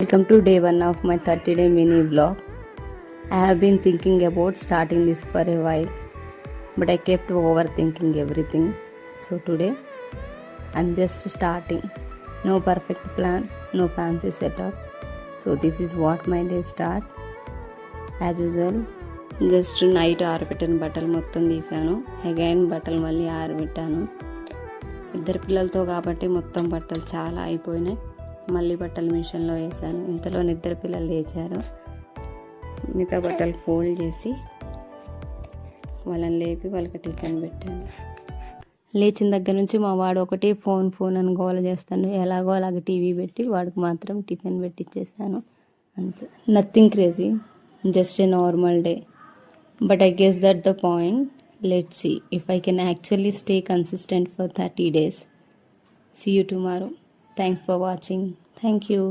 Welcome to day 1 of my 30-day mini vlog. I have been thinking about starting this for a while, but I kept overthinking everything. So today I'm just starting. No perfect plan, no fancy setup. So this is what my day start. As usual, just night ఆరబెట్టిన బట్టలు మొత్తం తీసాను. Again బట్టలు మళ్ళీ ఆరబెట్టాను. ఇద్దరు పిల్లలతో కాబట్టి మొత్తం బట్టలు చాలా అయిపోయినాయి. మళ్ళీ బట్టలు మిషన్లో వేసాను. ఇంతలో ఇద్దరు పిల్లలు లేచారు. మిగతా బట్టలు ఫోల్డ్ చేసి వాళ్ళని లేపి వాళ్ళకి టిఫిన్ పెట్టాను. లేచిన దగ్గర నుంచి మా వాడు ఒకటి ఫోన్ అని గోల చేస్తాను. ఎలాగో అలాగ టీవీ పెట్టి వాడికి మాత్రం టిఫిన్ పెట్టిచ్చేసాను. అంతే, nothing crazy, just a normal day. But I guess that the point. Let's see if I can actually stay consistent for 30 days. See you tomorrow. Thanks for watching. Thank you.